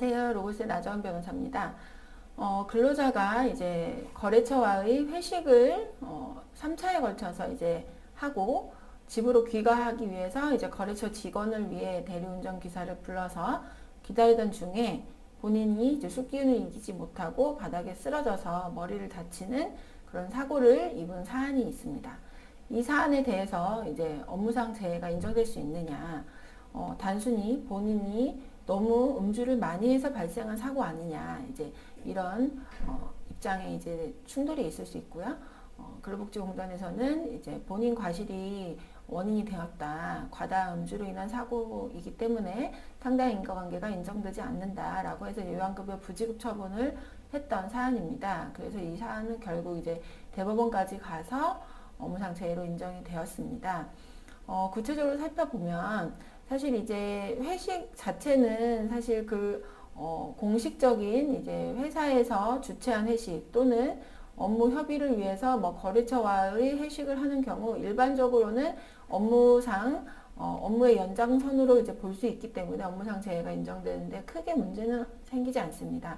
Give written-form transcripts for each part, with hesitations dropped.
안녕하세요. 로고스의 나정원 변호사입니다. 근로자가 이제 거래처와의 회식을 3차에 걸쳐서 이제 하고 집으로 귀가하기 위해서 이제 거래처 직원을 위해 대리운전 기사를 불러서 기다리던 중에 본인이 이제 술기운을 이기지 못하고 바닥에 쓰러져서 머리를 다치는 그런 사고를 입은 사안이 있습니다. 이 사안에 대해서 이제 업무상 재해가 인정될 수 있느냐? 단순히 본인이 너무 음주를 많이 해서 발생한 사고 아니냐, 이제 이런 입장에 이제 충돌이 있을 수 있고요. 근로복지공단에서는 이제 본인 과실이 원인이 되었다, 과다 음주로 인한 사고이기 때문에 상당한 인과관계가 인정되지 않는다라고 해서 요양급여 부지급 처분을 했던 사안입니다. 그래서 이 사안은 결국 이제 대법원까지 가서 업무상 재해로 인정이 되었습니다. 구체적으로 살펴보면 사실 이제 회식 자체는 사실 공식적인 이제 회사에서 주최한 회식 또는 업무 협의를 위해서 뭐 거래처와의 회식을 하는 경우 일반적으로는 업무상 업무의 연장선으로 이제 볼 수 있기 때문에 업무상 재해가 인정되는데 크게 문제는 생기지 않습니다.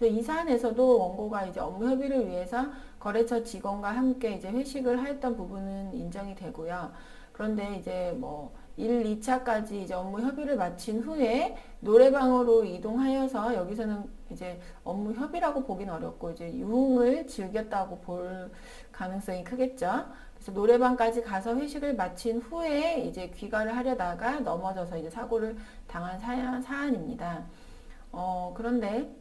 이 사안에서도 원고가 이제 업무 협의를 위해서 거래처 직원과 함께 이제 회식을 했던 부분은 인정이 되고요. 그런데 이제 뭐 1, 2차까지 이제 업무 협의를 마친 후에 노래방으로 이동하여서 여기서는 이제 업무 협의라고 보긴 어렵고 이제 유흥을 즐겼다고 볼 가능성이 크겠죠. 그래서 노래방까지 가서 회식을 마친 후에 이제 귀가를 하려다가 넘어져서 이제 사고를 당한 사안입니다. 그런데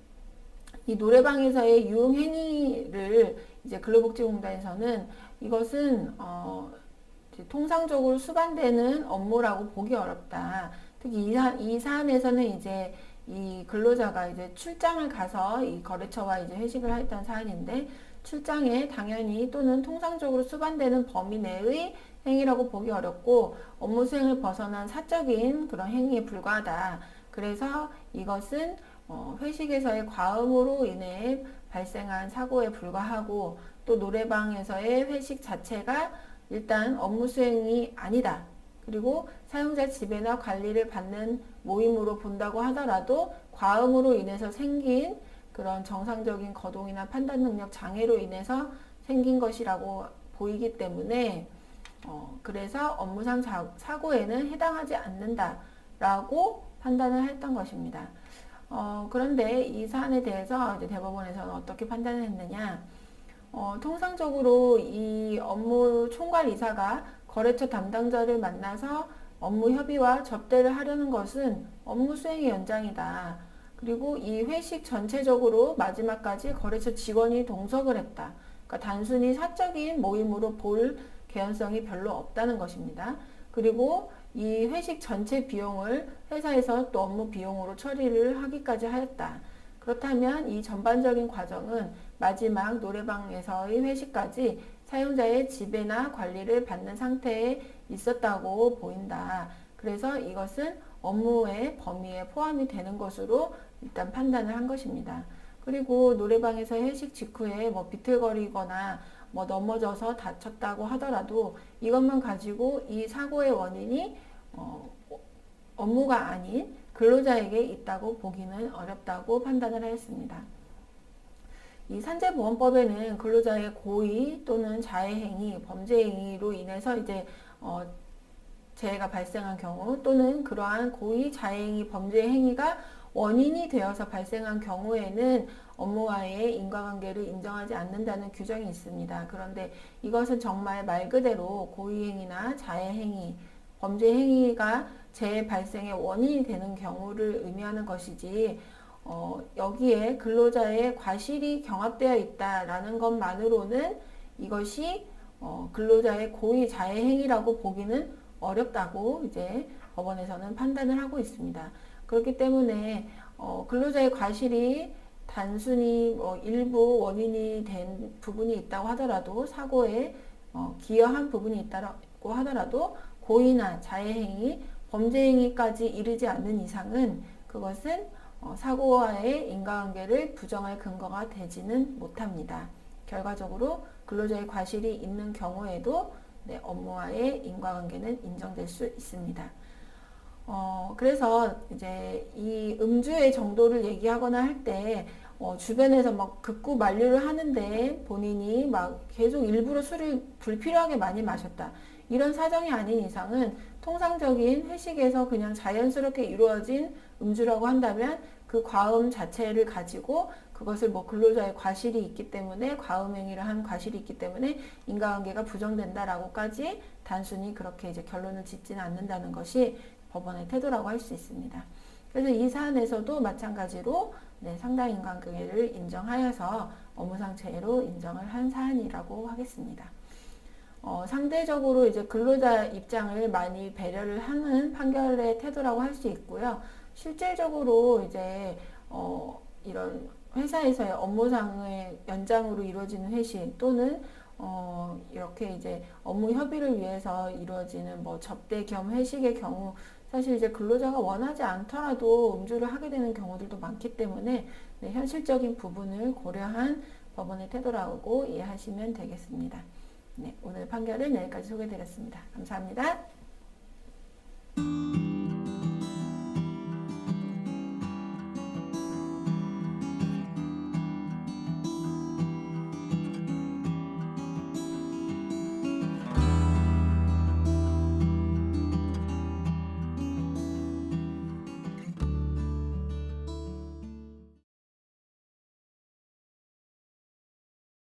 이 노래방에서의 유흥 행위를 이제 근로복지공단에서는 이것은 통상적으로 수반되는 업무라고 보기 어렵다. 특히 이 사안에서는 이제 이 근로자가 이제 출장을 가서 이 거래처와 이제 회식을 했던 사안인데 출장에 당연히 또는 통상적으로 수반되는 범위 내의 행위라고 보기 어렵고 업무 수행을 벗어난 사적인 그런 행위에 불과하다. 그래서 이것은 회식에서의 과음으로 인해 발생한 사고에 불과하고 또 노래방에서의 회식 자체가 일단 업무 수행이 아니다. 그리고 사용자 지배나 관리를 받는 모임으로 본다고 하더라도 과음으로 인해서 생긴 그런 정상적인 거동이나 판단 능력 장애로 인해서 생긴 것이라고 보이기 때문에 그래서 업무상 사고에는 해당하지 않는다라고 판단을 했던 것입니다. 그런데 이 사안에 대해서 이제 대법원에서는 어떻게 판단을 했느냐? 통상적으로 이 업무 총괄 이사가 거래처 담당자를 만나서 업무 협의와 접대를 하려는 것은 업무 수행의 연장이다. 그리고 이 회식 전체적으로 마지막까지 거래처 직원이 동석을 했다. 그러니까 단순히 사적인 모임으로 볼 개연성이 별로 없다는 것입니다. 그리고 이 회식 전체 비용을 회사에서 또 업무 비용으로 처리를 하기까지 하였다. 그렇다면 이 전반적인 과정은 마지막 노래방에서의 회식까지 사용자의 지배나 관리를 받는 상태에 있었다고 보인다. 그래서 이것은 업무의 범위에 포함이 되는 것으로 일단 판단을 한 것입니다. 그리고 노래방에서 회식 직후에 뭐 비틀거리거나 뭐 넘어져서 다쳤다고 하더라도 이것만 가지고 이 사고의 원인이 업무가 아닌 근로자에게 있다고 보기는 어렵다고 판단을 하였습니다. 이 산재보험법에는 근로자의 고의 또는 자해행위, 범죄행위로 인해서 이제 재해가 발생한 경우 또는 그러한 고의, 자해행위, 범죄행위가 원인이 되어서 발생한 경우에는 업무와의 인과관계를 인정하지 않는다는 규정이 있습니다. 그런데 이것은 정말 말 그대로 고의행위나 자해행위, 범죄행위가 재해 발생의 원인이 되는 경우를 의미하는 것이지 여기에 근로자의 과실이 경합되어 있다라는 것만으로는 이것이 근로자의 고의 자해행위라고 보기는 어렵다고 이제 법원에서는 판단을 하고 있습니다. 그렇기 때문에 근로자의 과실이 단순히 일부 원인이 된 부분이 있다고 하더라도 사고에 기여한 부분이 있다고 하더라도 고의나 자해행위, 범죄행위까지 이르지 않는 이상은 그것은 사고와의 인과관계를 부정할 근거가 되지는 못합니다. 결과적으로 근로자의 과실이 있는 경우에도 업무와의 인과관계는 인정될 수 있습니다. 그래서 이제 이 음주의 정도를 얘기하거나 할 때, 주변에서 막 극구 만류를 하는데 본인이 막 계속 일부러 술을 불필요하게 많이 마셨다. 이런 사정이 아닌 이상은 통상적인 회식에서 그냥 자연스럽게 이루어진 음주라고 한다면 그 과음 자체를 가지고 그것을 뭐 근로자의 과실이 있기 때문에 과음행위를 한 과실이 있기 때문에 인과관계가 부정된다라고까지 단순히 그렇게 이제 결론을 짓지는 않는다는 것이 법원의 태도라고 할 수 있습니다. 그래서 이 사안에서도 마찬가지로 네, 상당 인과관계를 인정하여서 업무상 재해로 인정을 한 사안이라고 하겠습니다. 상대적으로 이제 근로자 입장을 많이 배려를 하는 판결의 태도라고 할 수 있고요. 실질적으로 이제 이런 회사에서의 업무상의 연장으로 이루어지는 회식 또는 이렇게 이제 업무 협의를 위해서 이루어지는 뭐 접대 겸 회식의 경우 사실 이제 근로자가 원하지 않더라도 음주를 하게 되는 경우들도 많기 때문에 네, 현실적인 부분을 고려한 법원의 태도라고 이해하시면 되겠습니다. 네, 오늘 판결은 여기까지 소개드렸습니다. 감사합니다.